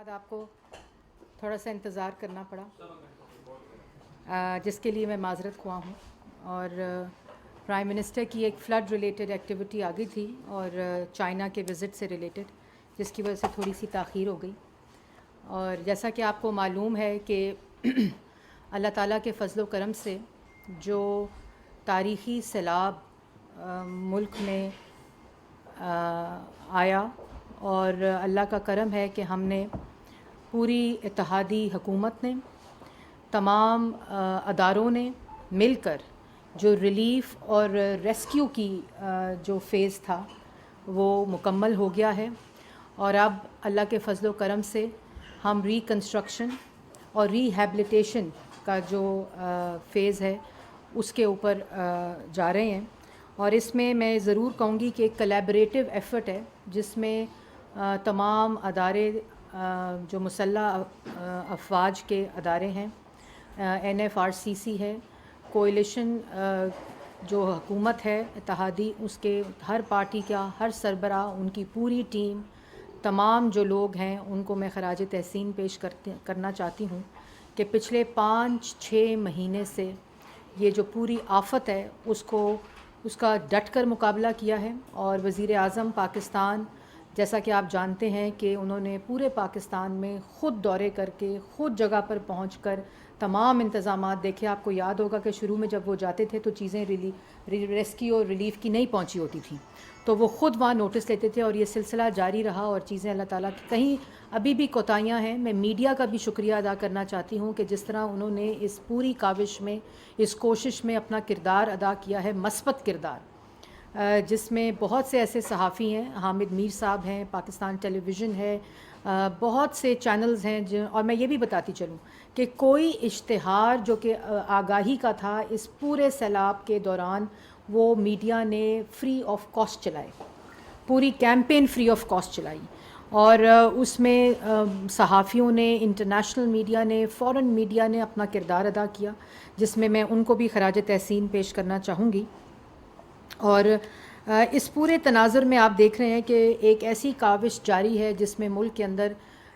بعد آپ کو تھوڑا سا انتظار کرنا پڑا، جس کے لیے میں معذرت خواہ ہوں. اور پرائم منسٹر کی ایک فلڈ ریلیٹڈ ایکٹیویٹی آ گئی تھی اور چائنا کے وزٹ سے ریلیٹڈ، جس کی وجہ سے تھوڑی سی تاخیر ہو گئی. اور جیسا کہ آپ کو معلوم ہے کہ اللہ تعالیٰ کے فضل و کرم سے جو تاریخی سیلاب ملک میں آیا، اور اللہ کا کرم ہے کہ ہم نے پوری اتحادی حکومت نے، تمام اداروں نے مل کر جو ریلیف اور ریسکیو کی جو فیز تھا وہ مکمل ہو گیا ہے. اور اب اللہ کے فضل و کرم سے ہم ریکنسٹرکشن اور ریہیبلیٹیشن کا جو فیز ہے اس کے اوپر جا رہے ہیں. اور اس میں میں ضرور کہوں گی کہ ایک کلیبریٹو ایفرٹ ہے جس میں تمام ادارے جو مسلح افواج کے ادارے ہیں، NFRCC ہے، کوئلیشن جو حکومت ہے اتحادی، اس کے ہر پارٹی کا ہر سربراہ، ان کی پوری ٹیم، تمام جو لوگ ہیں ان کو میں خراج تحسین پیش کرنا چاہتی ہوں کہ پچھلے 5-6 مہینے سے یہ جو پوری آفت ہے اس کا ڈٹ کر مقابلہ کیا ہے. اور وزیر اعظم پاکستان، جیسا کہ آپ جانتے ہیں کہ انہوں نے پورے پاکستان میں خود دورے کر کے، خود جگہ پر پہنچ کر تمام انتظامات دیکھے. آپ کو یاد ہوگا کہ شروع میں جب وہ جاتے تھے تو چیزیں ریسکیو اور ریلیف کی نہیں پہنچی ہوتی تھیں، تو وہ خود وہاں نوٹس لیتے تھے. اور یہ سلسلہ جاری رہا اور چیزیں اللہ تعالیٰ کی کہیں ابھی بھی کوتاہیاں ہیں. میں میڈیا کا بھی شکریہ ادا کرنا چاہتی ہوں کہ جس طرح انہوں نے اس پوری کاوش میں، اس کوشش میں اپنا کردار ادا کیا ہے، مثبت کردار، جس میں بہت سے ایسے صحافی ہیں، حامد میر صاحب ہیں، پاکستان ٹیلی ویژن ہے، بہت سے چینلز ہیں اور میں یہ بھی بتاتی چلوں کہ کوئی اشتہار جو کہ آگاہی کا تھا اس پورے سیلاب کے دوران، وہ میڈیا نے فری آف کاسٹ چلائے، پوری کیمپین فری آف کاسٹ چلائی. اور اس میں صحافیوں نے، انٹرنیشنل میڈیا نے، فورن میڈیا نے اپنا کردار ادا کیا، جس میں ان کو بھی خراج تحسین پیش کرنا چاہوں گی. اور اس پورے تناظر میں آپ دیکھ رہے ہیں کہ ایک ایسی کاوش جاری ہے جس میں ملک کے اندر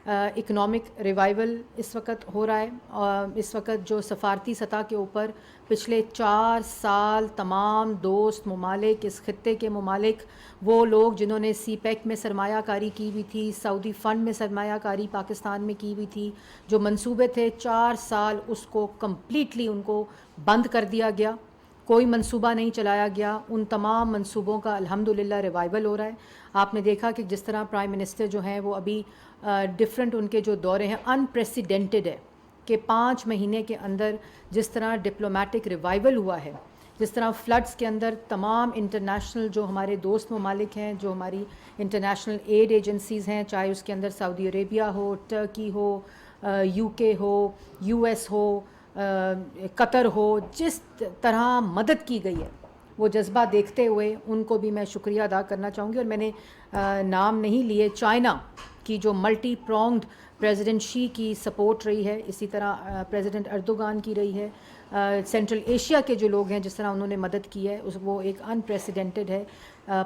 اکنامک ریوائول اس وقت ہو رہا ہے. اور اس وقت جو سفارتی سطح کے اوپر پچھلے 4 سال تمام دوست ممالک، اس خطے کے ممالک، وہ لوگ جنہوں نے سی پیک میں سرمایہ کاری کی ہوئی تھی، سعودی فنڈ میں سرمایہ کاری پاکستان میں کی ہوئی تھی، جو منصوبے تھے 4 سال اس کو کمپلیٹلی ان کو بند کر دیا گیا، کوئی منصوبہ نہیں چلایا گیا. ان تمام منصوبوں کا الحمدللہ ریوائول ہو رہا ہے. آپ نے دیکھا کہ جس طرح پرائم منسٹر جو ہیں وہ ابھی ڈفرینٹ ان کے جو دورے ہیں انپریسیڈنٹڈ ہے کہ 5 مہینے کے اندر جس طرح ڈپلومیٹک ریوائول ہوا ہے، جس طرح فلڈز کے اندر تمام انٹرنیشنل جو ہمارے دوست ممالک ہیں، جو ہماری انٹرنیشنل ایڈ ایجنسیز ہیں، چاہے اس کے اندر سعودی عربیہ ہو، ٹرکی ہو، UK ہو، US ہو، قطر ہو، جس طرح مدد کی گئی ہے وہ جذبہ دیکھتے ہوئے ان کو بھی میں شکریہ ادا کرنا چاہوں گی. اور میں نے نام نہیں لیے، چائنا کی جو ملٹی پرونگڈ پریزیڈنٹ شی کی سپورٹ رہی ہے، اسی طرح پریزیڈنٹ اردوغان کی رہی ہے، سینٹرل ایشیا کے جو لوگ ہیں جس طرح انہوں نے مدد کی ہے، وہ ایک انپریسیڈنٹڈ ہے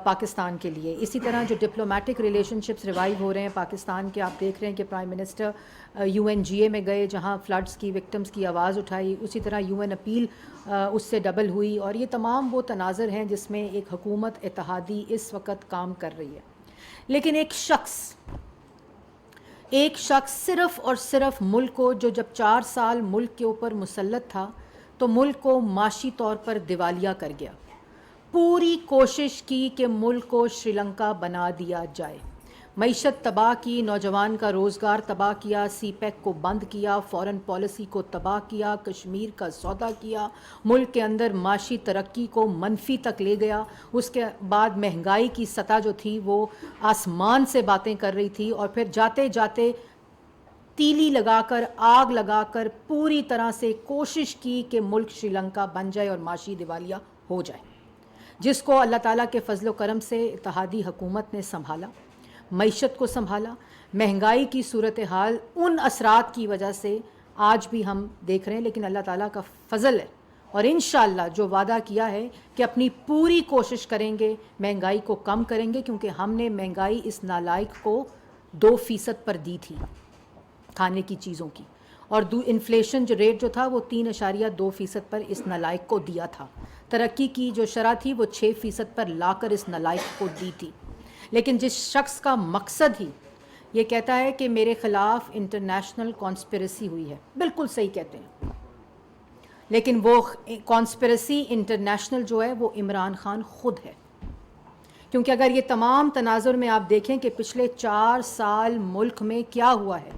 پاکستان کے لیے. اسی طرح جو ڈپلومیٹک ریلیشن شپس ریوائیو ہو رہے ہیں پاکستان کے، آپ دیکھ رہے ہیں کہ پرائم منسٹر UNGA میں گئے جہاں فلڈز کی وکٹمز کی آواز اٹھائی، اسی طرح UN اپیل اس سے ڈبل ہوئی. اور یہ تمام وہ تناظر ہیں جس میں ایک حکومت اتحادی اس وقت کام کر رہی ہے. لیکن ایک شخص صرف اور صرف ملک کو، جو جب 4 سال ملک کے اوپر مسلط تھا تو ملک کو معاشی طور پر دیوالیہ کر گیا، پوری کوشش کی کہ ملک کو شری لنکا بنا دیا جائے، معیشت تباہ کی، نوجوان کا روزگار تباہ کیا، سی پیک کو بند کیا، فورن پالیسی کو تباہ کیا، کشمیر کا سودا کیا، ملک کے اندر معاشی ترقی کو منفی تک لے گیا. اس کے بعد مہنگائی کی سطح جو تھی وہ آسمان سے باتیں کر رہی تھی، اور پھر جاتے جاتے تیلی لگا کر، آگ لگا کر پوری طرح سے کوشش کی کہ ملک شری لنکا بن جائے اور معاشی دیوالیہ ہو جائے، جس کو اللہ تعالیٰ کے فضل و کرم سے اتحادی حکومت نے سنبھالا، معیشت کو سنبھالا. مہنگائی کی صورتحال ان اثرات کی وجہ سے آج بھی ہم دیکھ رہے ہیں، لیکن اللہ تعالیٰ کا فضل ہے اور انشاءاللہ جو وعدہ کیا ہے کہ اپنی پوری کوشش کریں گے، مہنگائی کو کم کریں گے، کیونکہ ہم نے مہنگائی اس نالائق کو 2% پر دی تھی. کھانے کی چیزوں کی، اور انفلیشن جو ریٹ جو تھا وہ 3.2% پر اس نالائق کو دیا تھا. ترقی کی جو شرح تھی وہ 6% پر لا کر اس نالائق کو دی تھی. لیکن جس شخص کا مقصد ہی یہ کہتا ہے کہ میرے خلاف انٹرنیشنل کانسپریسی ہوئی ہے، بالکل صحیح کہتے ہیں، لیکن وہ کانسپریسی انٹرنیشنل جو ہے وہ عمران خان خود ہے. کیونکہ اگر یہ تمام تناظر میں آپ دیکھیں کہ پچھلے 4 سال ملک میں کیا ہوا ہے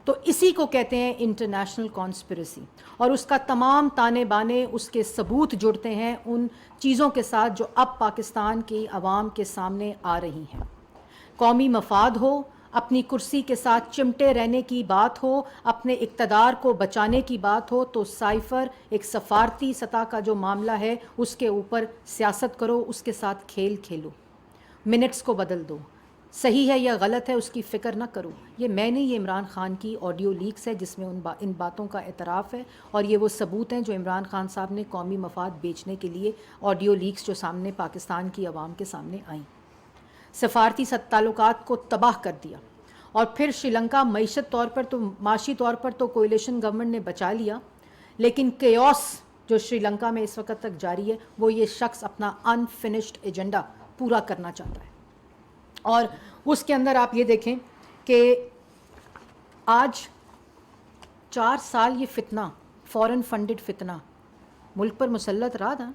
تو اسی کو کہتے ہیں انٹرنیشنل کانسپریسی، اور اس کا تمام تانے بانے، اس کے ثبوت جڑتے ہیں ان چیزوں کے ساتھ جو اب پاکستان کی عوام کے سامنے آ رہی ہیں. قومی مفاد ہو، اپنی کرسی کے ساتھ چمٹے رہنے کی بات ہو، اپنے اقتدار کو بچانے کی بات ہو، تو سائفر ایک سفارتی سطح کا جو معاملہ ہے اس کے اوپر سیاست کرو، اس کے ساتھ کھیل کھیلو، منٹس کو بدل دو، صحیح ہے یا غلط ہے اس کی فکر نہ کرو. یہ میں نہیں، یہ عمران خان کی آڈیو لیکس ہے جس میں ان باتوں کا اعتراف ہے، اور یہ وہ ثبوت ہیں جو عمران خان صاحب نے قومی مفاد بیچنے کے لیے آڈیو لیکس جو سامنے پاکستان کی عوام کے سامنے آئیں. سفارتی تعلقات کو تباہ کر دیا، اور پھر سری لنکا معیشت طور پر تو معاشی طور پر تو کولیشن گورنمنٹ نے بچا لیا، لیکن کیوس جو سری لنکا میں اس وقت تک جاری ہے وہ یہ شخص اپنا انفنشڈ ایجنڈا پورا کرنا چاہتا ہے. اور اس کے اندر آپ یہ دیکھیں کہ آج 4 سال یہ فتنہ، فورن فنڈڈ فتنہ ملک پر مسلط رہا تھا،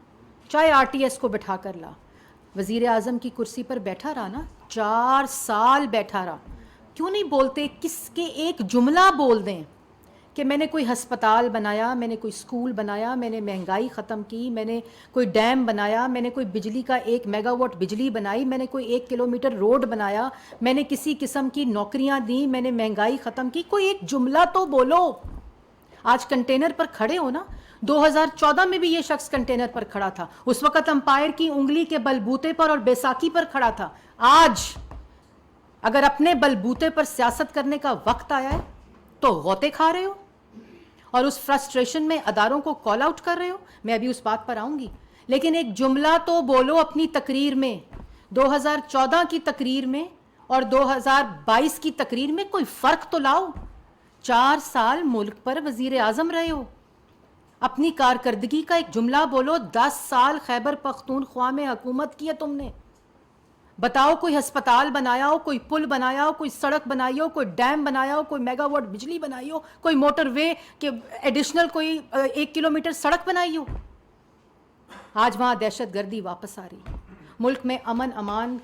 چاہے آر ٹی ایس کو بٹھا کر لا، وزیر اعظم کی کرسی پر بیٹھا رہا نا، 4 سال بیٹھا رہا. کیوں نہیں بولتے، کس کے ایک جملہ بول دیں کہ میں نے کوئی ہسپتال بنایا، میں نے کوئی اسکول بنایا، میں نے مہنگائی ختم کی، میں نے کوئی ڈیم بنایا، میں نے کوئی بجلی کا 1 میگا واٹ بجلی بنائی، میں نے کوئی 1 کلومیٹر روڈ بنایا، میں نے کسی قسم کی نوکریاں دیں، میں نے مہنگائی ختم کی. کوئی ایک جملہ تو بولو. آج کنٹینر پر کھڑے ہو نا، 2014 میں بھی یہ شخص کنٹینر پر کھڑا تھا، اس وقت امپائر کی انگلی کے بلبوتے پر اور بیساکھی پر کھڑا تھا. آج اگر اپنے بلبوتے پر سیاست کرنے کا وقت آیا ہے تو غوطے کھا رہے ہو اور اس فرسٹریشن میں اداروں کو کال آؤٹ کر رہے ہو. میں ابھی اس بات پر آؤں گی، لیکن ایک جملہ تو بولو اپنی تقریر میں، 2014 کی تقریر میں اور 2022 کی تقریر میں کوئی فرق تو لاؤ. 4 سال ملک پر وزیر اعظم رہے ہو، اپنی کارکردگی کا ایک جملہ بولو. 10 سال خیبر پختونخوا میں حکومت کی ہے تم نے، بتاؤ کوئی ہسپتال بنایا ہو، کوئی پل بنایا ہو، کوئی سڑک بنائی ہو، کوئی ڈیم بنایا ہو، کوئی میگا واٹ بجلی بنائی ہو، کوئی موٹر وے کہ ایڈیشنل کوئی 1 کلومیٹر سڑک بنائی ہو. آج وہاں دہشت گردی واپس آ رہی، ملک میں امن امان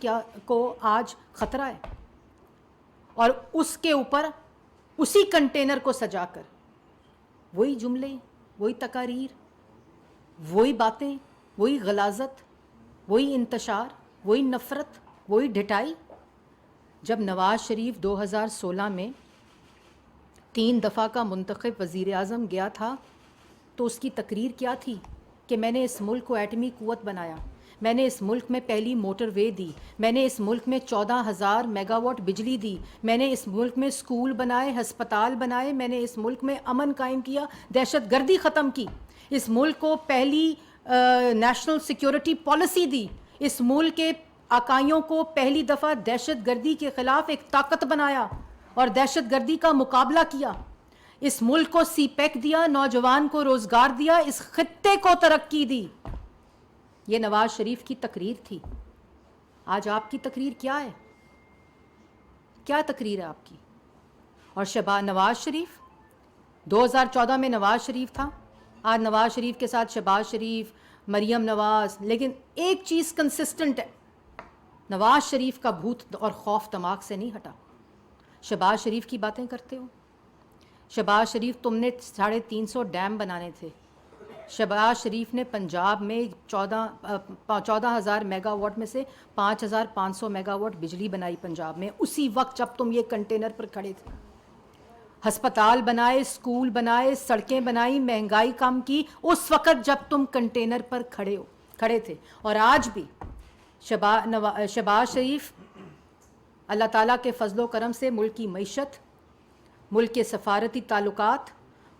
کو آج خطرہ ہے، اور اس کے اوپر اسی کنٹینر کو سجا کر وہی جملے، وہی تقاریر، وہی باتیں، وہی غلاظت، وہی انتشار، وہی نفرت، وہی ڈھٹائی. جب نواز شریف 2016 میں 3 دفعہ کا منتخب وزیر اعظم گیا تھا تو اس کی تقریر کیا تھی کہ میں نے اس ملک کو ایٹمی قوت بنایا، میں نے اس ملک میں پہلی موٹر وے دی، میں نے اس ملک میں 14,000 میگا واٹ بجلی دی، میں نے اس ملک میں اسکول بنائے، ہسپتال بنائے، میں نے اس ملک میں امن قائم کیا، دہشت گردی ختم کی، اس ملک کو پہلی نیشنل سیکیورٹی پالیسی دی، اس ملک کے اکائیوں کو پہلی دفعہ دہشت گردی کے خلاف ایک طاقت بنایا اور دہشت گردی کا مقابلہ کیا، اس ملک کو سی پیک دیا، نوجوان کو روزگار دیا، اس خطے کو ترقی دی. یہ نواز شریف کی تقریر تھی. آج آپ کی تقریر کیا ہے؟ کیا تقریر ہے آپ کی؟ اور نواز شریف 2014 میں نواز شریف تھا، آج نواز شریف کے ساتھ شہباز شریف، مریم نواز. لیکن ایک چیز کنسسٹنٹ ہے، نواز شریف کا بھوت اور خوف دماغ سے نہیں ہٹا. شہباز شریف کی باتیں کرتے ہو. شہباز شریف، تم نے 350 ڈیم بنانے تھے. شہباز شریف نے پنجاب میں 14,000 میگا واٹ میں سے 5,500 میگا واٹ بجلی بنائی پنجاب میں، اسی وقت جب تم یہ کنٹینر پر کھڑے تھے. ہسپتال بنائے، اسکول بنائے، سڑکیں بنائی، مہنگائی کم کی، اس وقت جب تم کنٹینر پر کھڑے تھے. اور آج بھی شہباز شریف اللہ تعالیٰ کے فضل و کرم سے ملک کی معیشت، ملک کے سفارتی تعلقات،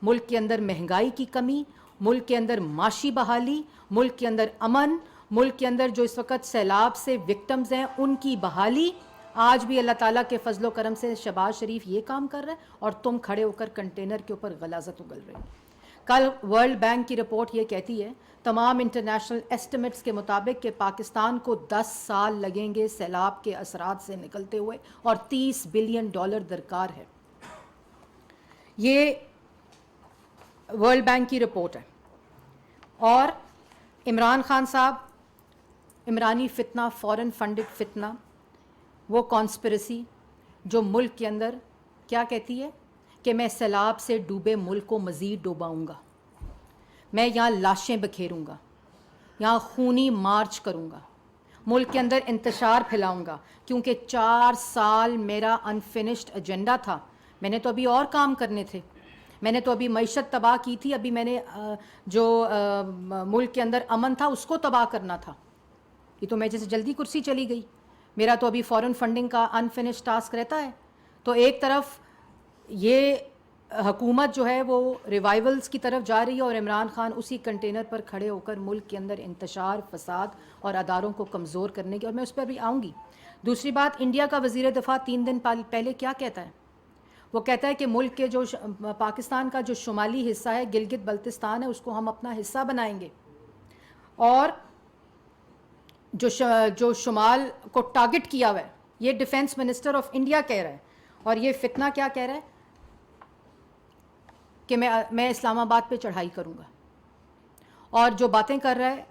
ملک کے اندر مہنگائی کی کمی، ملک کے اندر معاشی بحالی، ملک کے اندر امن، ملک کے اندر جو اس وقت سیلاب سے وکٹمز ہیں ان کی بحالی، آج بھی اللہ تعالیٰ کے فضل و کرم سے شہباز شریف یہ کام کر رہا ہے اور تم کھڑے ہو کر کنٹینر کے اوپر غلاظت اگل رہے ہو. کل ورلڈ بینک کی رپورٹ یہ کہتی ہے تمام انٹرنیشنل ایسٹیمیٹس کے مطابق کہ پاکستان کو 10 سال لگیں گے سیلاب کے اثرات سے نکلتے ہوئے اور $30 بلین درکار ہے. یہ ورلڈ بینک کی رپورٹ ہے. اور عمران خان صاحب عمرانی فتنہ فورن فنڈڈ فتنہ وہ کانسپریسی جو ملک کے اندر کیا کہتی ہے کہ میں سیلاب سے ڈوبے ملک کو مزید ڈوباؤں گا, میں یہاں لاشیں بکھیروں گا, یہاں خونی مارچ کروں گا, ملک کے اندر انتشار پھیلاؤں گا, کیونکہ 4 سال میرا انفنشڈ ایجنڈا تھا. میں نے تو ابھی اور کام کرنے تھے, میں نے تو ابھی معیشت تباہ کی تھی, ابھی میں نے جو ملک کے اندر امن تھا اس کو تباہ کرنا تھا. یہ تو میں جیسے جلدی کرسی چلی گئی, میرا تو ابھی فورن فنڈنگ کا انفنشڈ ٹاسک رہتا ہے. تو ایک طرف یہ حکومت جو ہے وہ ریوائولز کی طرف جا رہی ہے اور عمران خان اسی کنٹینر پر کھڑے ہو کر ملک کے اندر انتشار, فساد اور اداروں کو کمزور کرنے کی, اور میں اس پر بھی آؤں گی. دوسری بات, انڈیا کا وزیر دفاع 3 دن پہلے کیا کہتا ہے؟ وہ کہتا ہے کہ ملک کے جو پاکستان کا جو شمالی حصہ ہے گلگت بلتستان ہے اس کو ہم اپنا حصہ بنائیں گے, اور جو شمال کو ٹارگٹ کیا ہوا ہے یہ ڈیفنس منسٹر آف انڈیا کہہ رہا ہے. اور یہ فتنہ کیا کہہ رہا ہے کہ میں اسلام آباد پہ چڑھائی کروں گا, اور جو باتیں کر رہا ہے,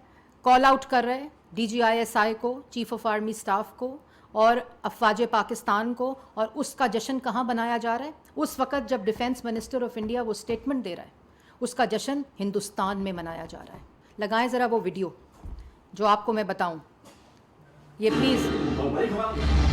کال آؤٹ کر رہا ہے DGISI کو, چیف آف آرمی اسٹاف کو اور افواج پاکستان کو, اور اس کا جشن کہاں بنایا جا رہا ہے؟ اس وقت جب ڈیفنس منسٹر آف انڈیا وہ اسٹیٹمنٹ دے رہا ہے, اس کا جشن ہندوستان میں منایا جا رہا ہے. لگائیں ذرا وہ ویڈیو جو آپ کو میں بتاؤں, یہ پلیز.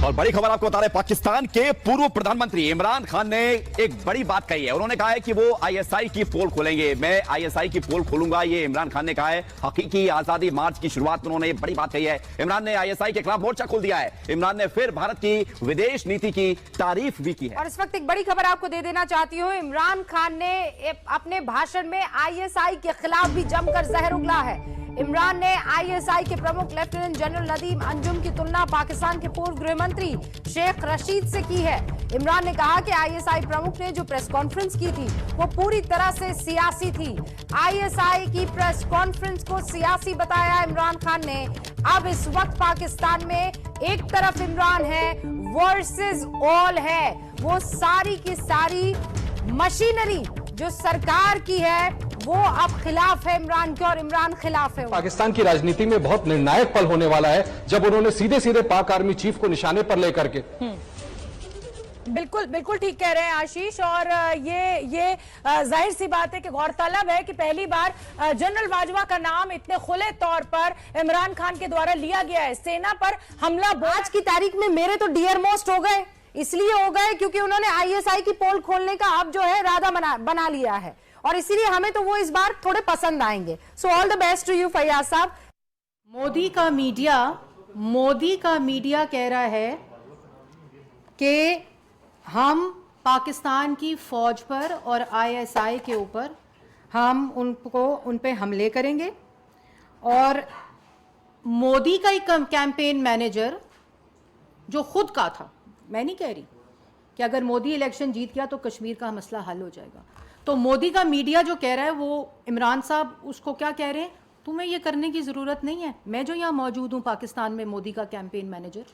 اور بڑی خبر آپ کو بتا رہے, پاکستان کے پورو پردھان منتری عمران خان نے ایک بڑی بات کہی ہے. انہوں نے کہا ہے کہ وہ ISI کی پول کھولیں گے. میں ISI کی پول کھولوں گا, یہ عمران خان نے کہا ہے. حقیقی آزادی مارچ کی شروعات انہوں نے بڑی بات کہی ہے. عمران نے ISI کے خلاف مورچہ کھول دیا ہے. عمران نے پھر بھارت کی ودیش نیتی کی تعریف بھی کی ہے. اور اس وقت ایک بڑی خبر آپ کو دے دینا چاہتی ہوں, عمران خان نے اپنے بھاشن میں ISI کے خلاف بھی جم کر زہر اگلا ہے. عمران نے ISI کے پرمکھ لیفٹیننٹ جنرل ندیم انجم کی تلنا پاکستان کے پورو گرہ منتری شیخ رشید سے کی ہے. عمران نے کہا کہ ISI پرمکھ نے جو پریس کانفرنس کی تھی وہ پوری طرح سے سیاسی تھی. ISI کی پریس کانفرنس کو سیاسی بتایا عمران خان نے. اب اس وقت پاکستان میں ایک طرف عمران ہے ورسز آل ہے, وہ ساری کی ساری مشینری جو سرکار کی ہے وہ اب خلاف ہے عمران کے, اور عمران خلاف ہے. پاکستان کی راجنیتی میں بہت نرنائک پل ہونے والا ہے جب انہوں نے سیدھے سیدھے پاک آرمی چیف کو نشانے پر لے کر کے. بالکل بالکل ٹھیک کہہ رہے ہیں آشیش, اور یہ ظاہر سی بات ہے کہ غور طلب ہے کہ پہلی بار جنرل باجوہ کا نام اتنے کھلے طور پر عمران خان کے دوارا لیا گیا ہے. سینا پر حملہ آج کی تاریخ میں میرے تو ڈیئر موسٹ ہو گئے, اس لیے ہو گئے کیونکہ انہوں نے ISI کی پول کھولنے کا اب جو ہے ارادہ بنا لیا ہے, اور اسی لیے ہمیں تو وہ اس بار تھوڑے پسند آئیں گے. So all the best to you Fayyaz صاحب. مودی کا میڈیا کہہ رہا ہے کہ ہم پاکستان کی فوج پر اور ISI کے اوپر ہم ان پہ حملے کریں گے. اور مودی کا ایک کیمپین مینیجر جو خود کا تھا, میں نہیں کہہ رہی کہ اگر مودی الیکشن جیت گیا تو کشمیر کا مسئلہ حل ہو جائے گا, تو مودی کا میڈیا جو کہہ رہا ہے وہ عمران صاحب اس کو کیا کہہ رہے ہیں, تمہیں یہ کرنے کی ضرورت نہیں ہے. میں جو یہاں موجود ہوں پاکستان میں مودی کا کیمپین مینیجر,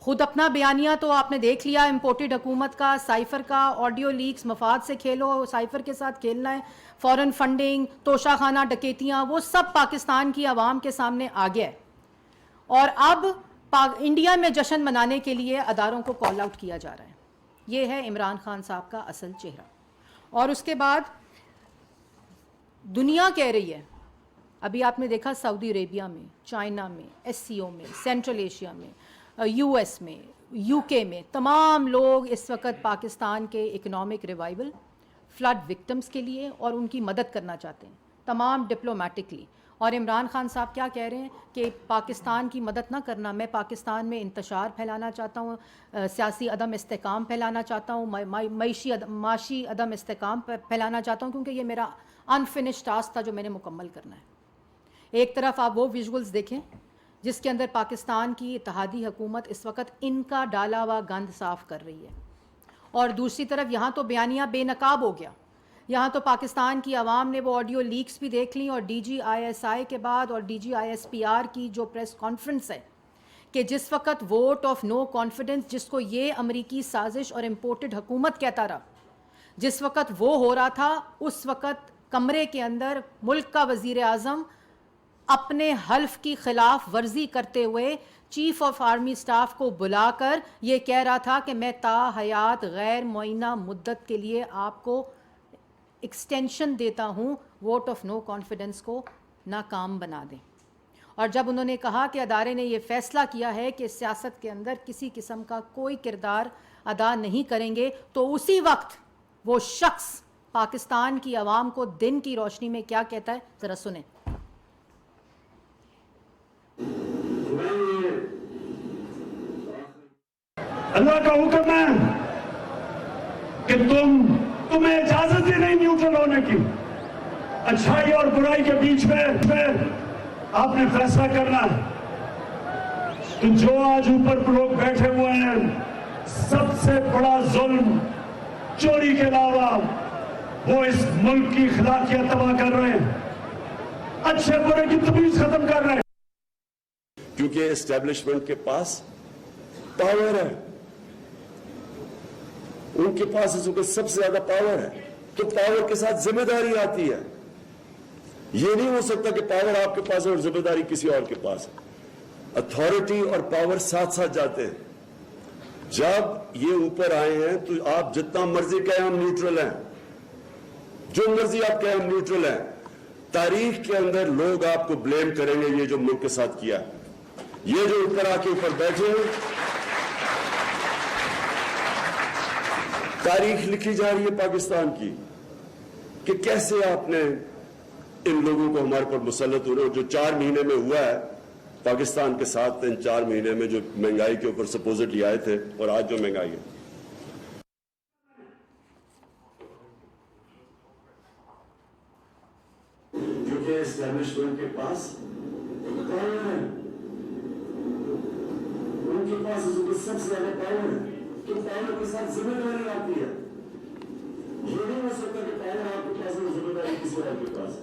خود اپنا بیانیہ تو آپ نے دیکھ لیا, امپورٹڈ حکومت کا, سائفر کا, آڈیو لیکس, مفاد سے کھیلو, سائفر کے ساتھ کھیلنا ہے, فورن فنڈنگ, توشہ خانہ ڈکیتیاں, وہ سب پاکستان کی عوام کے سامنے آ گیا ہے. اور اب انڈیا میں جشن منانے کے لیے اداروں کو کال آؤٹ کیا جا رہا ہے. یہ ہے عمران خان صاحب کا اصل چہرہ. اور اس کے بعد دنیا کہہ رہی ہے, ابھی آپ نے دیکھا سعودی عربیہ میں, چائنا میں, SCO میں, سینٹرل ایشیا میں, US میں, UK میں, تمام لوگ اس وقت پاکستان کے اکنامک ریوائول, فلڈ وکٹمز کے لیے اور ان کی مدد کرنا چاہتے ہیں, تمام ڈپلومیٹکلی. اور عمران خان صاحب کیا کہہ رہے ہیں کہ پاکستان کی مدد نہ کرنا, میں پاکستان میں انتشار پھیلانا چاہتا ہوں, سیاسی عدم استحکام پھیلانا چاہتا ہوں, معاشی عدم استحکام پھیلانا چاہتا ہوں, کیونکہ یہ میرا انفنشڈ ٹاسک تھا جو میں نے مکمل کرنا ہے. ایک طرف آپ وہ ویژولز دیکھیں جس کے اندر پاکستان کی اتحادی حکومت اس وقت ان کا ڈالا ہوا گند صاف کر رہی ہے. اور دوسری طرف یہاں تو بیانیہ بے نقاب ہو گیا. یہاں تو پاکستان کی عوام نے وہ آڈیو لیکس بھی دیکھ لیں, اور D G I S I کے بعد اور D G I S P R کی جو پریس کانفرنس ہے کہ جس وقت ووٹ آف نو کانفیڈنس, جس کو یہ امریکی سازش اور امپورٹڈ حکومت کہتا رہا, جس وقت وہ ہو رہا تھا, اس وقت کمرے کے اندر ملک کا وزیر اعظم اپنے حلف کی خلاف ورزی کرتے ہوئے چیف آف آرمی سٹاف کو بلا کر یہ کہہ رہا تھا کہ میں تا حیات غیر معینہ مدت کے لیے آپ کو ایکسٹینشن دیتا ہوں, ووٹ آف نو کانفیڈنس کو ناکام بنا دیں. اور جب انہوں نے کہا کہ ادارے نے یہ فیصلہ کیا ہے کہ سیاست کے اندر کسی قسم کا کوئی کردار ادا نہیں کریں گے, تو اسی وقت وہ شخص پاکستان کی عوام کو دن کی روشنی میں کیا کہتا ہے, ذرا سنیں. اللہ کا حکم ہے کہ تمہیں اجازت ہی نہیں نیوٹرل ہونے کی. اچھائی اور برائی کے بیچ میں آپ نے فیصلہ کرنا ہے. تو جو آج اوپر لوگ بیٹھے ہوئے ہیں, سب سے بڑا ظلم چوری کے علاوہ وہ اس ملک کی اخلاقیات تباہ کر رہے ہیں, اچھے برے کی تمیز ختم کر رہے ہیں. کیونکہ اسٹیبلشمنٹ کے پاس پاور ہے, ان کے پاس اس وقت سب سے زیادہ پاور ہے, تو پاور کے ساتھ ذمہ داری آتی ہے. یہ نہیں ہو سکتا کہ پاور آپ کے پاس ہے اور ذمہ داری کسی اور کے پاس ہے. اتھارٹی اور پاور ساتھ ساتھ جاتے ہیں. جب یہ اوپر آئے ہیں تو آپ جتنا مرضی کہیں ہم نیوٹرل ہیں, جو مرضی آپ کہیں ہم نیوٹرل ہیں, تاریخ کے اندر لوگ آپ کو بلیم کریں گے یہ جو ملک کے ساتھ کیا. یہ جو اوپر آ کے اوپر بیٹھے ہیں, تاریخ لکھی جا رہی ہے پاکستان کی کہ کیسے آپ نے ان لوگوں کو ہمارے پر مسلط ہونے, اور جو 4 مہینے میں ہوا ہے پاکستان کے ساتھ, ان 4 مہینے میں جو مہنگائی کے اوپر سپوزٹلی آئے تھے, اور آج جو مہنگائی ہے. کیونکہ اسٹیبلشمنٹ کے پاس پاور ہے, ان کے پاس سب سے زیادہ پاور ہے, تو پاور کے ساتھ ذمہ داری آتی ہے. یہ نہیں ہو سکتا کہ پاور آپ کے پاس ہے, ذمہ داری کسی اور کے پاس ہے.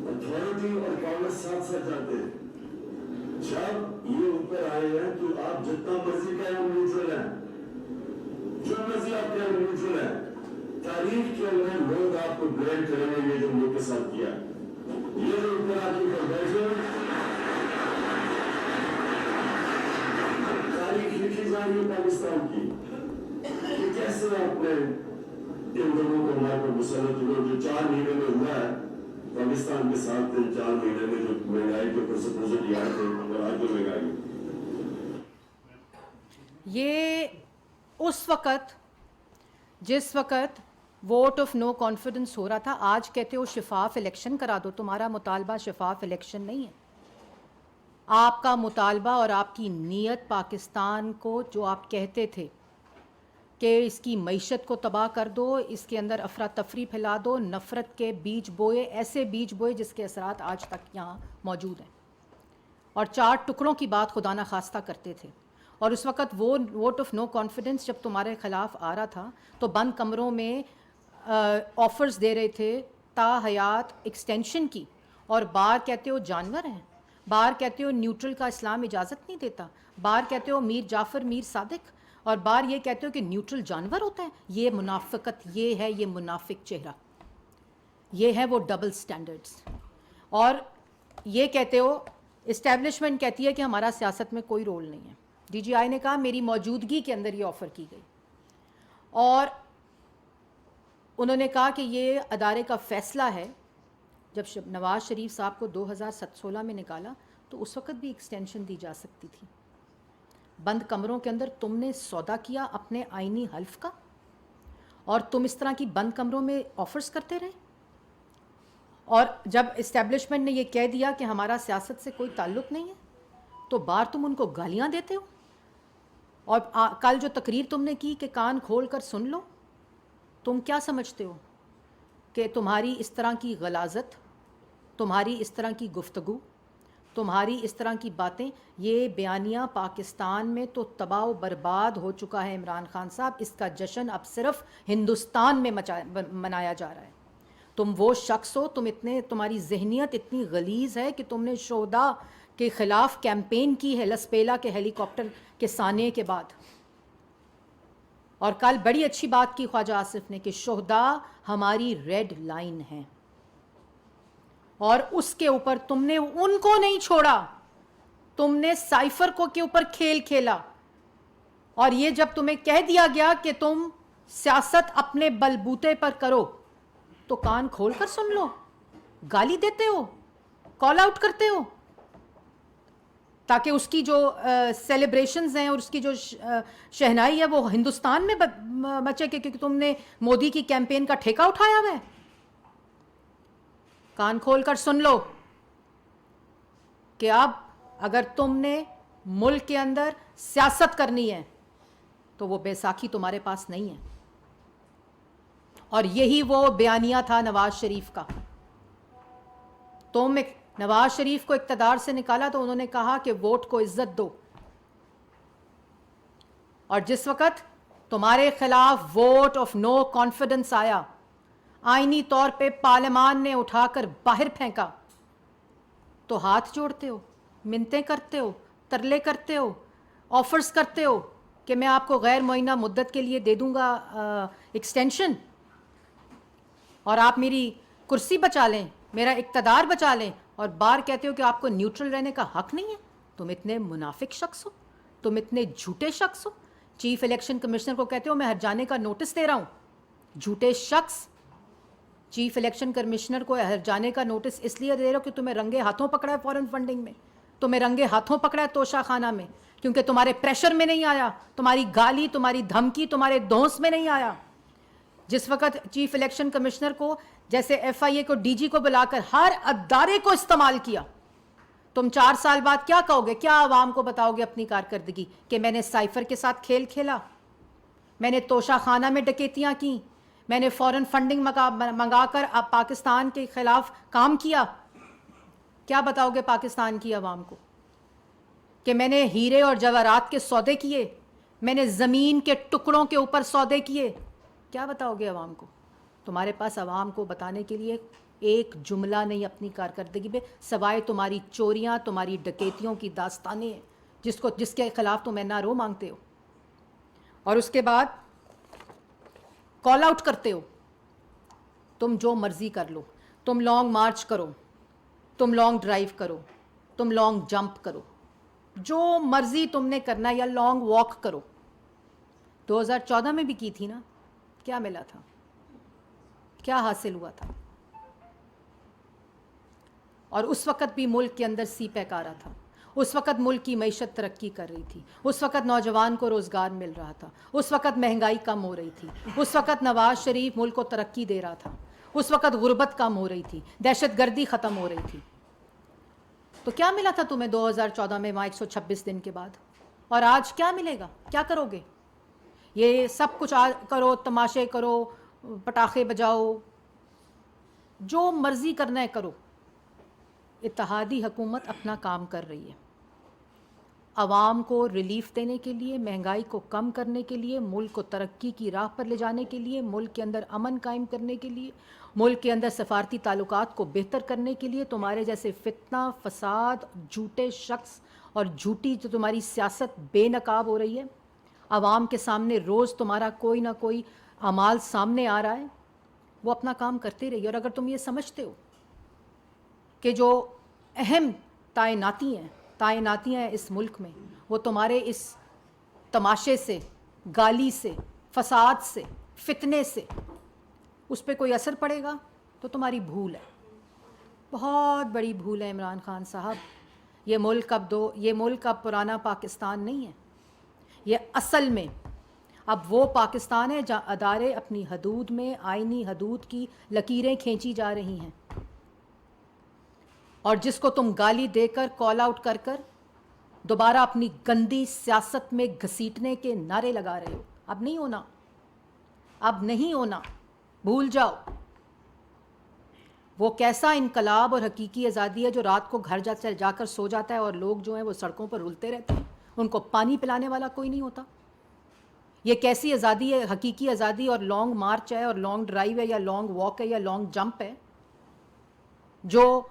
اتھارٹی اور پاور ساتھ ساتھ جاتے ہیں. جب یہ اوپر آئے ہیں تو آپ جتنا مرضی کہیں ہم نیوٹرل ہیں, جو مرضی آپ کہیں ہم نیوٹرل ہیں. تاریخ کے اندر لوگ آپ کو بلیم کریں گے یہ جو ملک کے ساتھ کیا. یہ جو اوپر آ کے بیٹھے, تاریخ لکھی جا رہی ہے پاکستان کی کہ کیسے آپ نے ان لوگوں کو ہمارے پر مسلط ہوئے. جو 4 مہینے میں ہوا ہے پاکستان کے ساتھ, 4 مہینے میں جو مہنگائی کے اوپر سپوزٹلی آئے تھے, اور آج جو مہنگائی. یہ اس وقت جس وقت ووٹ آف نو کانفیڈنس ہو رہا تھا, آج کہتے ہو شفاف الیکشن کرا دو. تمہارا مطالبہ شفاف الیکشن نہیں ہے. آپ کا مطالبہ اور آپ کی نیت پاکستان کو, جو آپ کہتے تھے کہ اس کی معیشت کو تباہ کر دو, اس کے اندر افراتفری پھیلا دو, نفرت کے بیج بوئے, ایسے بیج بوئے جس کے اثرات آج تک یہاں موجود ہیں, اور 4 ٹکڑوں کی بات خدا نخواستہ کرتے تھے. اور اس وقت وہ ووٹ آف نو کانفیڈنس جب تمہارے خلاف آ رہا تھا تو بند کمروں میں آفرز دے رہے تھے تا حیات ایکسٹینشن کی, اور بار کہتے ہو جانور ہیں, بار کہتے ہو نیوٹرل کا اسلام اجازت نہیں دیتا, بار کہتے ہو میر جعفر میر صادق, اور بار یہ کہتے ہو کہ نیوٹرل جانور ہوتا ہے. یہ منافقت, یہ ہے یہ منافق چہرہ, یہ ہے وہ ڈبل سٹینڈرڈز. اور یہ کہتے ہو, اسٹیبلشمنٹ کہتی ہے کہ ہمارا سیاست میں کوئی رول نہیں ہے. ڈی جی آئی نے کہا میری موجودگی کے اندر یہ آفر کی گئی, اور انہوں نے کہا کہ یہ ادارے کا فیصلہ ہے. جب نواز شریف صاحب کو 2016 میں نکالا تو اس وقت بھی ایکسٹینشن دی جا سکتی تھی. بند کمروں کے اندر تم نے سودا کیا اپنے آئینی حلف کا, اور تم اس طرح کی بند کمروں میں آفرز کرتے رہے. اور جب اسٹیبلشمنٹ نے یہ کہہ دیا کہ ہمارا سیاست سے کوئی تعلق نہیں ہے, تو بار تم ان کو گالیاں دیتے ہو. اور کل جو تقریر تم نے کی کہ کان کھول کر سن لو, تم کیا سمجھتے ہو کہ تمہاری اس طرح کی غلاظت, تمہاری اس طرح کی گفتگو, تمہاری اس طرح کی باتیں, یہ بیانیہ پاکستان میں تو تباہ و برباد ہو چکا ہے عمران خان صاحب. اس کا جشن اب صرف ہندوستان میں منایا جا رہا ہے. تم وہ شخص ہو, تمہاری ذہنیت اتنی غلیظ ہے کہ تم نے شہداء کے خلاف کیمپین کی ہے لسپیلا کے ہیلی کاپٹر کے سانحے کے بعد. اور کل بڑی اچھی بات کی خواجہ آصف نے کہ شہداء ہماری ریڈ لائن ہیں, اور اس کے اوپر تم نے ان کو نہیں چھوڑا, تم نے سائفر کو کے اوپر کھیل کھیلا. اور یہ جب تمہیں کہہ دیا گیا کہ تم سیاست اپنے بلبوتے پر کرو تو کان کھول کر سن لو. گالی دیتے ہو, کال آؤٹ کرتے ہو, تاکہ اس کی جو سیلیبریشنز ہیں اور اس کی جو شہنائی ہے وہ ہندوستان میں بچے, کیونکہ تم نے مودی کی کیمپین کا ٹھیکہ اٹھایا ہوا ہے. کان کھول کر سن لو کہ اب اگر تم نے ملک کے اندر سیاست کرنی ہے تو وہ بیساکھی تمہارے پاس نہیں ہے. اور یہی وہ بیانیہ تھا نواز شریف کا. تم نواز شریف کو اقتدار سے نکالا تو انہوں نے کہا کہ ووٹ کو عزت دو, اور جس وقت تمہارے خلاف ووٹ آف نو کانفیڈنس آیا, آئینی طور پہ پارلیمان نے اٹھا کر باہر پھینکا, تو ہاتھ جوڑتے ہو, منتیں کرتے ہو, ترلے کرتے ہو, آفرز کرتے ہو کہ میں آپ کو غیر معینہ مدت کے لیے دے دوں گا ایکسٹینشن, اور آپ میری کرسی بچا لیں, میرا اقتدار بچا لیں, اور بار کہتے ہو کہ آپ کو نیوٹرل رہنے کا حق نہیں ہے. تم اتنے منافق شخص ہو, تم اتنے جھوٹے شخص ہو. چیف الیکشن کمشنر کو کہتے ہو میں ہٹ جانے کا نوٹس دے رہا ہوں. جھوٹے شخص. چیف الیکشن کمشنر کو ہٹ جانے کا نوٹس اس لیے دے رہے ہو کہ تمہیں رنگے ہاتھوں پکڑا ہے فورن فنڈنگ میں, تمہیں رنگے ہاتھوں پکڑا ہے توشہ خانہ میں, کیونکہ تمہارے پریشر میں نہیں آیا, تمہاری گالی, تمہاری دھمکی, تمہارے دھونس میں نہیں آیا. جس وقت چیف الیکشن کمشنر کو جیسے ایف آئی اے کو ڈی جی کو بلا کر ہر ادارے کو استعمال کیا, تم 4 سال بعد کیا کہو گے, کیا عوام کو بتاؤ گے اپنی کارکردگی کہ میں نے سائفر کے ساتھ کھیل کھیلا, میں نے توشہ خانہ میں ڈکیتیاں کی, میں نے فورن فنڈنگ منگا کر اب پاکستان کے خلاف کام کیا. کیا بتاؤ گے پاکستان کی عوام کو کہ میں نے ہیرے اور جواہرات کے سودے کیے, میں نے زمین کے ٹکڑوں کے اوپر سودے کیے. کیا بتاؤ گے عوام کو؟ تمہارے پاس عوام کو بتانے کے لیے ایک جملہ نہیں اپنی کارکردگی پہ, سوائے تمہاری چوریاں, تمہاری ڈکیتیوں کی داستانیں جس کے خلاف تم این آر او مانگتے ہو, اور اس کے بعد کال آؤٹ کرتے ہو. تم جو مرضی کر لو, تم لانگ مارچ کرو, تم لانگ ڈرائیو کرو, تم لانگ جمپ کرو, جو مرضی تم نے کرنا, یا لانگ واک کرو. 2014 میں بھی کی تھی نا, کیا ملا تھا, کیا حاصل ہوا تھا؟ اور اس وقت بھی ملک کے اندر سی پیک آ رہا تھا, اس وقت ملک کی معیشت ترقی کر رہی تھی, اس وقت نوجوان کو روزگار مل رہا تھا, اس وقت مہنگائی کم ہو رہی تھی, اس وقت نواز شریف ملک کو ترقی دے رہا تھا, اس وقت غربت کم ہو رہی تھی, دہشت گردی ختم ہو رہی تھی. تو کیا ملا تھا تمہیں 2014 میں وہاں 126 دن کے بعد؟ اور آج کیا ملے گا؟ کیا کرو گے؟ یہ سب کچھ کرو, تماشے کرو, پٹاخے بجاؤ, جو مرضی کرنا ہے کرو. اتحادی حکومت اپنا کام کر رہی ہے, عوام کو ریلیف دینے کے لیے, مہنگائی کو کم کرنے کے لیے, ملک کو ترقی کی راہ پر لے جانے کے لیے, ملک کے اندر امن قائم کرنے کے لیے, ملک کے اندر سفارتی تعلقات کو بہتر کرنے کے لیے. تمہارے جیسے فتنہ, فساد, جھوٹے شخص اور جھوٹی جو تمہاری سیاست بے نقاب ہو رہی ہے, عوام کے سامنے روز تمہارا کوئی نہ کوئی اعمال سامنے آ رہا ہے, وہ اپنا کام کرتے رہیے. اور اگر تم یہ سمجھتے ہو کہ جو اہم تعیناتی ہیں اس ملک میں وہ تمہارے اس تماشے سے, گالی سے, فساد سے, فتنے سے اس پہ کوئی اثر پڑے گا, تو تمہاری بھول ہے, بہت بڑی بھول ہے عمران خان صاحب. یہ ملک اب پرانا پاکستان نہیں ہے. یہ اصل میں اب وہ پاکستان ہے جہاں ادارے اپنی حدود میں, آئینی حدود کی لکیریں کھینچی جا رہی ہیں, اور جس کو تم گالی دے کر, کال آؤٹ کر کر دوبارہ اپنی گندی سیاست میں گھسیٹنے کے نعرے لگا رہے ہو. اب نہیں ہونا, اب نہیں ہونا, بھول جاؤ. وہ کیسا انقلاب اور حقیقی آزادی ہے جو رات کو گھر جا کر سو جاتا ہے اور لوگ جو ہیں وہ سڑکوں پر رلتے رہتے ہیں, ان کو پانی پلانے والا کوئی نہیں ہوتا. یہ کیسی آزادی ہے, حقیقی آزادی اور لانگ مارچ ہے اور لانگ ڈرائیو ہے یا لانگ واک ہے یا لانگ جمپ ہے, جو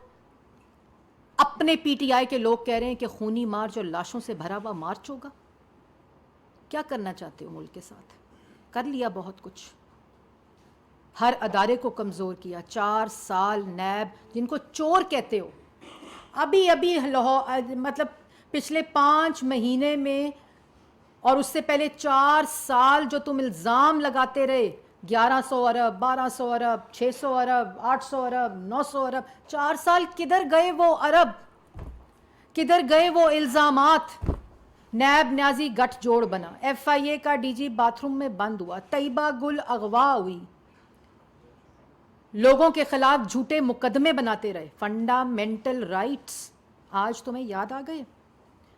اپنے پی ٹی آئی کے لوگ کہہ رہے ہیں کہ خونی مارچ اور لاشوں سے بھرا ہوا مارچ ہوگا. کیا کرنا چاہتے ہو ملک کے ساتھ؟ کر لیا بہت کچھ, ہر ادارے کو کمزور کیا. 4 سال نیب جن کو چور کہتے ہو, ابھی مطلب پچھلے 5 مہینے میں اور اس سے پہلے 4 سال جو تم الزام لگاتے رہے, 1100 ارب 1200 ارب 600 ارب 800 ارب 900 ارب, 4 سال کدھر گئے وہ ارب, کدھر گئے وہ الزامات؟ نیب نیازی گٹھ جوڑ بنا, ایف آئی اے کا ڈی جی باتھ روم میں بند ہوا, طیبہ گل اغوا ہوئی, لوگوں کے خلاف جھوٹے مقدمے بناتے رہے. فنڈامنٹل رائٹس آج تمہیں یاد آ گئے؟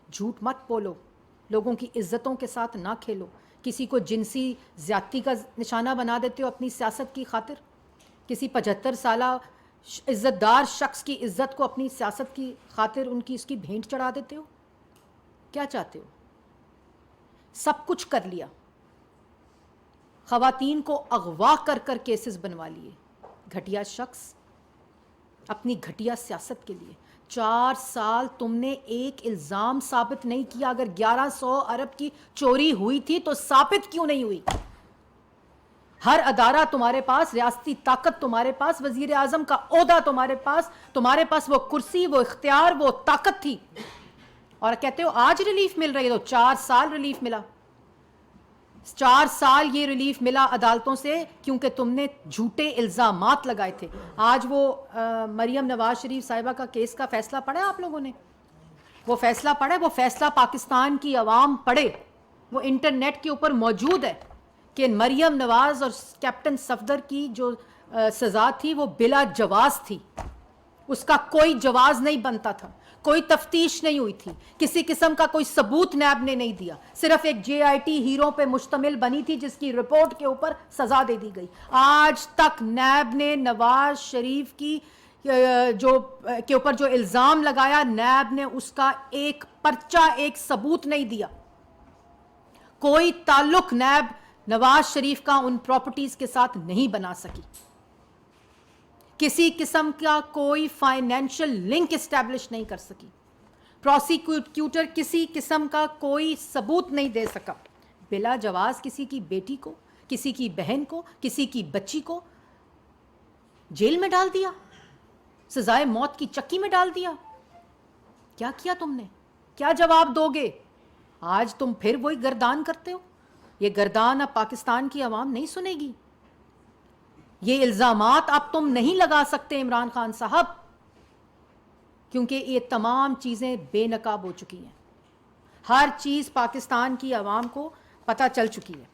جھوٹ مت بولو, لوگوں کی عزتوں کے ساتھ نہ کھیلو. کسی کو جنسی زیادتی کا نشانہ بنا دیتے ہو اپنی سیاست کی خاطر, کسی 75 سالہ عزت دار شخص کی عزت کو اپنی سیاست کی خاطر اس کی بھینٹ چڑھا دیتے ہو. کیا چاہتے ہو؟ سب کچھ کر لیا, خواتین کو اغوا کر کر کیسز بنوا لیے, گھٹیا شخص اپنی گھٹیا سیاست کے لیے. 4 سال تم نے ایک الزام ثابت نہیں کیا. اگر 1100 ارب کی چوری ہوئی تھی تو ثابت کیوں نہیں ہوئی؟ ہر ادارہ تمہارے پاس, ریاستی طاقت تمہارے پاس, وزیر اعظم کا عہدہ تمہارے پاس وہ کرسی, وہ اختیار, وہ طاقت تھی, اور کہتے ہو آج ریلیف مل رہی ہے. تو 4 سال ریلیف ملا, 4 سال یہ ریلیف ملا عدالتوں سے کیونکہ تم نے جھوٹے الزامات لگائے تھے. آج وہ مریم نواز شریف صاحبہ کا کیس کا فیصلہ پڑھا آپ لوگوں نے؟ وہ فیصلہ پڑھا, وہ فیصلہ پاکستان کی عوام پڑھے, وہ انٹرنیٹ کے اوپر موجود ہے کہ مریم نواز اور کیپٹن صفدر کی جو سزا تھی وہ بلا جواز تھی, اس کا کوئی جواز نہیں بنتا تھا, کوئی تفتیش نہیں ہوئی تھی, کسی قسم کا کوئی ثبوت نیب نے نہیں دیا, صرف ایک جے آئی ٹی ہیرو پہ مشتمل بنی تھی جس کی رپورٹ کے اوپر سزا دے دی گئی. آج تک نیب نے نواز شریف کی کے اوپر جو الزام لگایا, نیب نے اس کا ایک پرچہ, ایک ثبوت نہیں دیا. کوئی تعلق نیب نواز شریف کا ان پراپرٹیز کے ساتھ نہیں بنا سکی, کسی قسم کا کوئی فائنینشل لنک اسٹیبلش نہیں کر سکی. پروسیکیوٹر کسی قسم کا کوئی ثبوت نہیں دے سکا. بلا جواز کسی کی بیٹی کو, کسی کی بہن کو, کسی کی بچی کو جیل میں ڈال دیا, سزائے موت کی چکی میں ڈال دیا. کیا کیا تم نے؟ کیا جواب دو گے؟ آج تم پھر وہی گردان کرتے ہو. یہ گردان اب پاکستان کی عوام نہیں سنے گی. یہ الزامات اب تم نہیں لگا سکتے عمران خان صاحب, کیونکہ یہ تمام چیزیں بے نقاب ہو چکی ہیں. ہر چیز پاکستان کی عوام کو پتہ چل چکی ہے.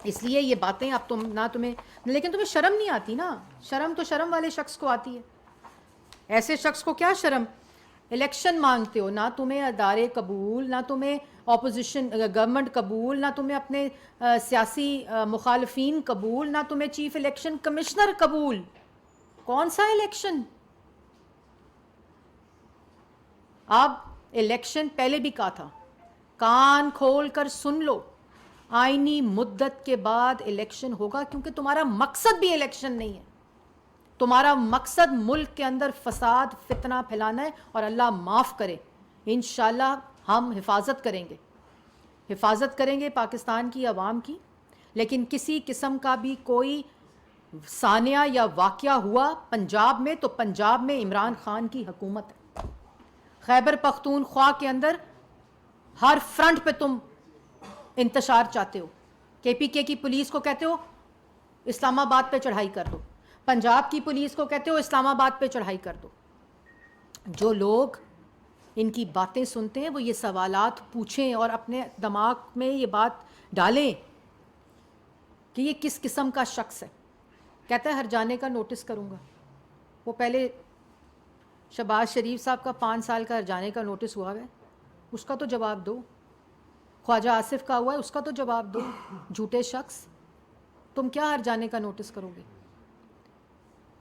اس لیے یہ باتیں اب لیکن تمہیں شرم نہیں آتی نا. شرم تو شرم والے شخص کو آتی ہے, ایسے شخص کو کیا شرم؟ الیکشن مانگتے ہو, نہ تمہیں ادارے قبول, نہ تمہیں اپوزیشن گورنمنٹ قبول, نہ تمہیں اپنے سیاسی مخالفین قبول, نہ تمہیں چیف الیکشن کمشنر قبول. کون سا الیکشن؟ اب الیکشن پہلے بھی کہا تھا, کان کھول کر سن لو, آئینی مدت کے بعد الیکشن ہوگا, کیونکہ تمہارا مقصد بھی الیکشن نہیں ہے. تمہارا مقصد ملک کے اندر فساد فتنہ پھیلانا ہے, اور اللہ معاف کرے انشاءاللہ ہم حفاظت کریں گے پاکستان کی عوام کی. لیکن کسی قسم کا بھی کوئی سانحہ یا واقعہ ہوا پنجاب میں تو پنجاب میں عمران خان کی حکومت ہے. خیبر پختونخوا کے اندر ہر فرنٹ پہ تم انتشار چاہتے ہو. کے پی کے کی پولیس کو کہتے ہو اسلام آباد پہ چڑھائی کر دو, پنجاب کی پولیس کو کہتے ہو اسلام آباد پہ چڑھائی کر دو. جو لوگ ان کی باتیں سنتے ہیں وہ یہ سوالات پوچھیں اور اپنے دماغ میں یہ بات ڈالیں کہ یہ کس قسم کا شخص ہے. کہتا ہے ہر جانے کا نوٹس کروں گا. وہ پہلے شہباز شریف صاحب کا 5 سال کا ہر جانے کا نوٹس ہوا ہے, اس کا تو جواب دو. خواجہ آصف کا ہوا ہے, اس کا تو جواب دو. جھوٹے شخص, تم کیا ہر جانے کا نوٹس کرو گے؟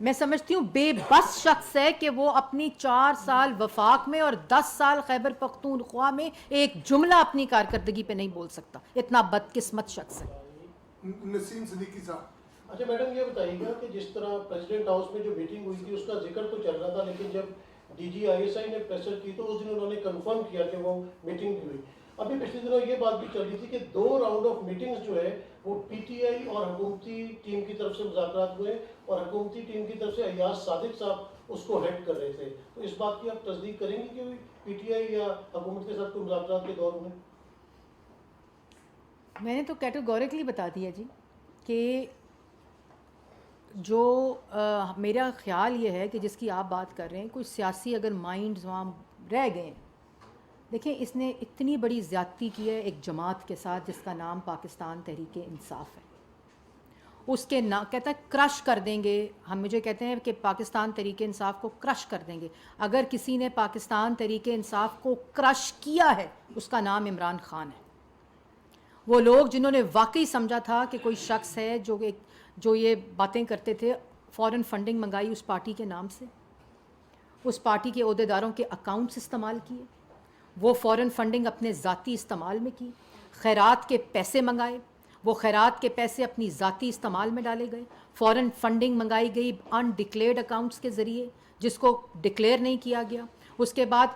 میں سمجھتی ہوں بے بس شخص ہے کہ وہ اپنی 4 سال وفاق میں اور 10 سال خیبر پختونخوا میں ایک جملہ اپنی کارکردگی پہ نہیں بول سکتا. اتنا بدقسمت شخص ہے. نسیم صدیقی صاحب. اچھا میڈم یہ بتائیے گا کہ جس طرح پریزیڈنٹ ہاؤس میں جو میٹنگ ہوئی تھی اس کا ذکر تو چل رہا تھا، لیکن جب D G I S I نے پریسر کی تو اس دن انہوں نے کنفرم کیا کہ وہ میٹنگ بھی ہوئی. ابھی پچھلے دنوں یہ بات بھی چل رہی تھی کہ 2 راؤنڈ آف میٹنگز جو ہے وہ پی ٹی آئی اور حکومتی ٹیم کی طرف سے مذاکرات ہوئے اور حکومتی ٹیم کی طرف سے ایاز صادق صاحب اس کو ہیڈ کر رہے تھے. تو اس بات کی آپ تصدیق کریں گے کہ پی ٹی آئی یا حکومت کے ساتھ کوئی مذاکرات کے دور میں نے تو کیٹیگوریکلی بتا دیا جی کہ جو میرا خیال یہ ہے کہ جس کی آپ بات کر رہے ہیں، کوئی سیاسی اگر مائنڈز وہاں رہ گئے ہیں. دیکھیں اس نے اتنی بڑی زیادتی کی ہے ایک جماعت کے ساتھ جس کا نام پاکستان تحریک انصاف ہے. اس کے کہتا ہے کرش کر دیں گے. ہم مجھے کہتے ہیں کہ پاکستان تحریک انصاف کو کرش کر دیں گے. اگر کسی نے پاکستان تحریک انصاف کو کرش کیا ہے اس کا نام عمران خان ہے. وہ لوگ جنہوں نے واقعی سمجھا تھا کہ کوئی شخص ہے جو یہ باتیں کرتے تھے، فورن فنڈنگ منگائی اس پارٹی کے نام سے، اس پارٹی کے عہدیداروں کے اکاؤنٹس استعمال کیے، وہ فورن فنڈنگ اپنے ذاتی استعمال میں کی، خیرات کے پیسے منگائے، وہ خیرات کے پیسے اپنی ذاتی استعمال میں ڈالے گئے. فورن فنڈنگ منگائی گئی ان ڈکلیئرڈ اکاؤنٹس کے ذریعے جس کو ڈکلیئر نہیں کیا گیا. اس کے بعد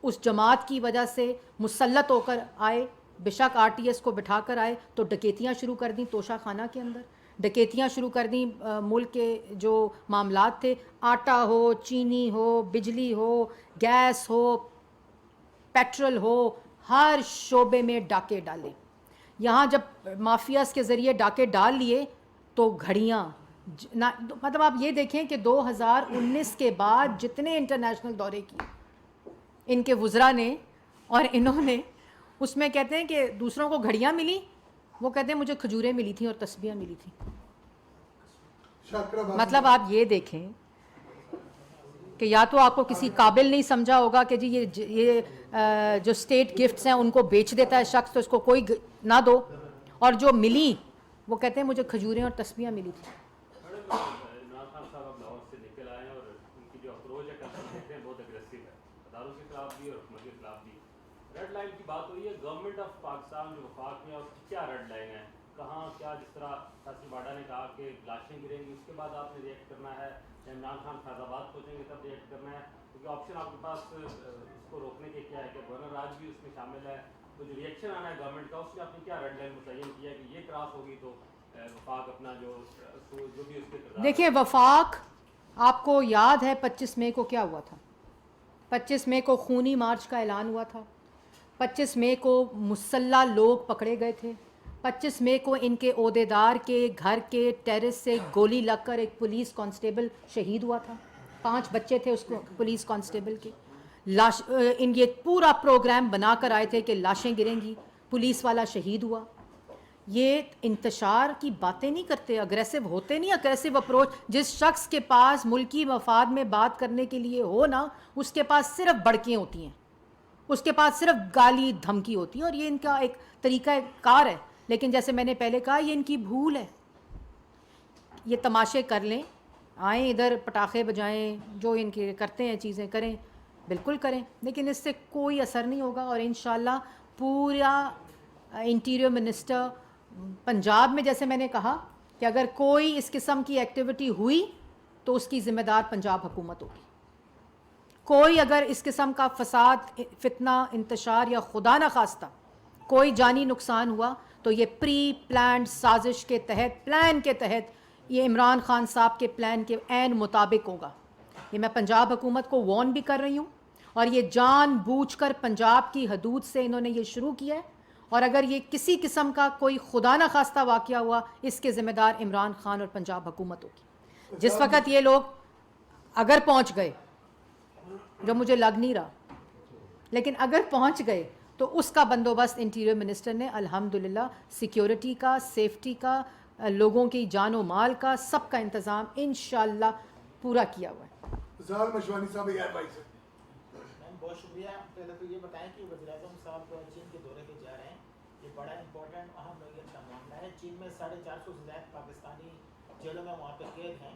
اس جماعت کی وجہ سے مسلط ہو کر آئے، بے شک آر ٹی ایس کو بٹھا کر آئے تو ڈکیتیاں شروع کر دیں. توشہ خانہ کے اندر ڈکیتیاں شروع کر دیں. ملک کے جو معاملات تھے، آٹا ہو، چینی ہو، بجلی ہو، گیس ہو، پیٹرول ہو، ہر شعبے میں ڈاکے ڈالے. یہاں جب مافیاز کے ذریعے ڈاکے ڈال لیے تو گھڑیاں مطلب آپ یہ دیکھیں کہ 2019 کے بعد جتنے انٹرنیشنل دورے کیے ان کے وزراء نے اور انہوں نے، اس میں کہتے ہیں کہ دوسروں کو گھڑیاں ملی، وہ کہتے ہیں مجھے کھجوریں ملی تھیں اور تسبیحیں ملی تھیں. مطلب آپ یہ دیکھیں کہ یا تو آپ کو کسی قابل نہیں سمجھا ہوگا کہ جی یہ جو اسٹیٹ گفٹس ہیں ان کو بیچ دیتا ہے شخص تو اس کو کوئی نہ دو، اور جو ملی وہ کہتے ہیں مجھے کھجوریں اور تسبیحیں ملی تھیں. عمران خان صاحب اب لاہور سے نکل آئے ہیں اور ان کی جو اپروچ ہے دیکھتے ہیں بہت اگریسو ہے، اداروں کے خلاف بھی اور حکومت کے خلاف بھی. ریڈ لائن کی بات ہوئی ہے، گورنمنٹ آف پاکستان جو وفاق میں اور کیا ریڈ لائن ہے، کہاں کیا، جس طرح تاثر باڈا نے کہا کہ لاشیں گریں گی اس کے بعد آپ نے ریئیکٹ کرنا ہے، عمران خان فیض آباد پہنچیں گے تب ریئیکٹ کرنا ہے، کیونکہ آپشن آپ کے پاس اس کو روکنے کے کیا ہے کہ گورنر راج بھی اس میں شامل ہے. تو جو ریئیکشن آنا ہے گورنمنٹ کا اس میں آپ نے کیا ریڈ لائن متعین کیا ہے کہ یہ کراس ہوگی تو وفاق اپنا جو بھی اس کے دیکھیں وفاق آپ کو یاد ہے 25 مئی کو کیا ہوا تھا. 25 مئی کو خونی مارچ کا اعلان ہوا تھا. 25 مئی کو مسلح لوگ پکڑے گئے تھے. 25 مئی کو ان کے عہدیدار کے گھر کے ٹیرس سے گولی لگ کر ایک پولیس کانسٹیبل شہید ہوا تھا. 5 بچے تھے اس کو پولیس کانسٹیبل کے. ان یہ پورا پروگرام بنا کر آئے تھے کہ لاشیں گریں گی، پولیس والا شہید ہوا. یہ انتشار کی باتیں نہیں کرتے، اگریسو ہوتے نہیں. اگریسو اپروچ جس شخص کے پاس ملکی مفاد میں بات کرنے کے لیے ہو نا، اس کے پاس صرف بڑکیں ہوتی ہیں، اس کے پاس صرف گالی دھمکی ہوتی ہے، اور یہ ان کا ایک طریقہ کار ہے. لیکن جیسے میں نے پہلے کہا یہ ان کی بھول ہے. یہ تماشے کر لیں، آئیں ادھر پٹاخے بجائیں، جو ان کے کرتے ہیں چیزیں کریں، بالکل کریں، لیکن اس سے کوئی اثر نہیں ہوگا. اور انشاءاللہ پورا انٹیریئر منسٹر پنجاب میں، جیسے میں نے کہا کہ اگر کوئی اس قسم کی ایکٹیویٹی ہوئی تو اس کی ذمہ دار پنجاب حکومت ہوگی. کوئی اگر اس قسم کا فساد، فتنہ، انتشار یا خدا نخواستہ کوئی جانی نقصان ہوا تو یہ پری پلانڈ سازش کے تحت، پلان کے تحت، یہ عمران خان صاحب کے پلان کے عین مطابق ہوگا. یہ میں پنجاب حکومت کو وارن بھی کر رہی ہوں، اور یہ جان بوجھ کر پنجاب کی حدود سے انہوں نے یہ شروع کیا ہے. اور اگر یہ کسی قسم کا کوئی خدا نخواستہ واقعہ ہوا، اس کے ذمہ دار عمران خان اور پنجاب حکومت ہوگی. جس وقت یہ لوگ اگر پہنچ گئے، جو مجھے لگ نہیں رہا، لیکن اگر پہنچ گئے تو اس کا بندوبست انٹیریئر منسٹر نے الحمدللہ سیکیورٹی کا، سیفٹی کا، لوگوں کی جان و مال کا، سب کا انتظام انشاءاللہ پورا کیا ہوا ہے. زال مشوانی صاحب یار بھائی سے بہت شکریہ. پہلے تو یہ بتائیں کہ وزیر اعظم صاحب چین کے دورے پہ جا رہے ہیں، یہ بڑا امپورٹنٹ اہم نوعیت کا معاملہ ہے. چین میں 450 سے زائد پاکستانی جیلوں میں وہاں پہ قید ہیں.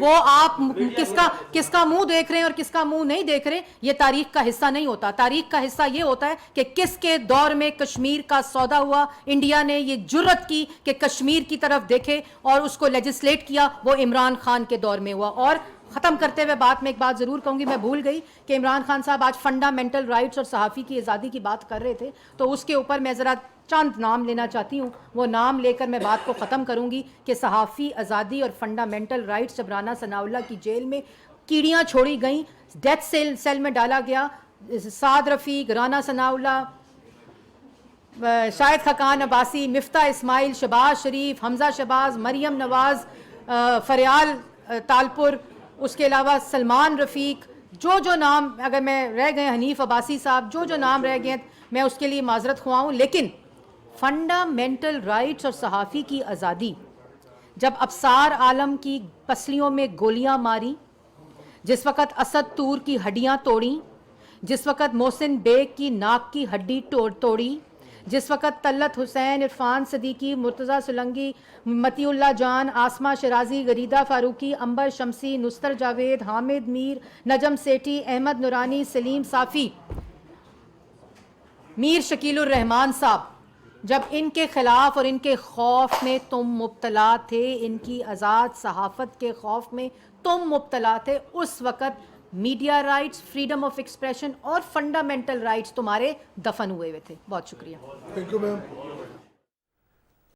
وہ آپ کس کا منہ دیکھ رہے ہیں اور کس کا منہ نہیں دیکھ رہے، یہ تاریخ کا حصہ نہیں ہوتا. تاریخ کا حصہ یہ ہوتا ہے کہ کس کے دور میں کشمیر کا سودا ہوا، انڈیا نے یہ جرت کی کہ کشمیر کی طرف دیکھے اور اس کو لیجسلیٹ کیا، وہ عمران خان کے دور میں ہوا. اور ختم کرتے ہوئے بات میں ایک بات ضرور کہوں گی، میں بھول گئی کہ عمران خان صاحب آج فنڈامنٹل رائٹس اور صحافی کی آزادی کی بات کر رہے تھے، تو اس کے اوپر میں ذرا چند نام لینا چاہتی ہوں. وہ نام لے کر میں بات کو ختم کروں گی کہ صحافی آزادی اور فنڈامنٹل رائٹس جب رانا ثناء اللہ کی جیل میں کیڑیاں چھوڑی گئیں، ڈیتھ سیل میں ڈالا گیا، سعد رفیق، رانا ثناء اللہ، شاہد خاقان عباسی، مفتاح اسماعیل، شہباز شریف، حمزہ شہباز، مریم نواز، فریال تالپور، اس کے علاوہ سلمان رفیق، جو نام اگر میں رہ گئے، حنیف عباسی صاحب، جو نام رہ گئے میں اس کے لیے معذرت خواہ ہوں. لیکن فنڈامنٹل رائٹس اور صحافی کی آزادی، جب ابصار عالم کی پسلیوں میں گولیاں ماری، جس وقت اسد طور کی ہڈیاں توڑیں، جس وقت محسن بیگ کی ناک کی ہڈی توڑی، جس وقت طلعت حسین، عرفان صدیقی، مرتضیٰ سولنگی، متی اللہ جان، آسمہ شرازی، غریدہ فاروقی، عنبر شمسی، نصر جاوید، حامد میر، نجم سیٹھی، احمد نورانی، سلیم صافی، میر شکیل الرحمان صاحب، جب ان کے خلاف اور ان کے خوف میں تم مبتلا تھے، ان کی آزاد صحافت کے خوف میں تم مبتلا تھے، اس وقت media rights, freedom of expression اور فنڈامنٹل رائٹس تمہارے دفن ہوئے تھے. بہت شکریہ. Thank you ma'am.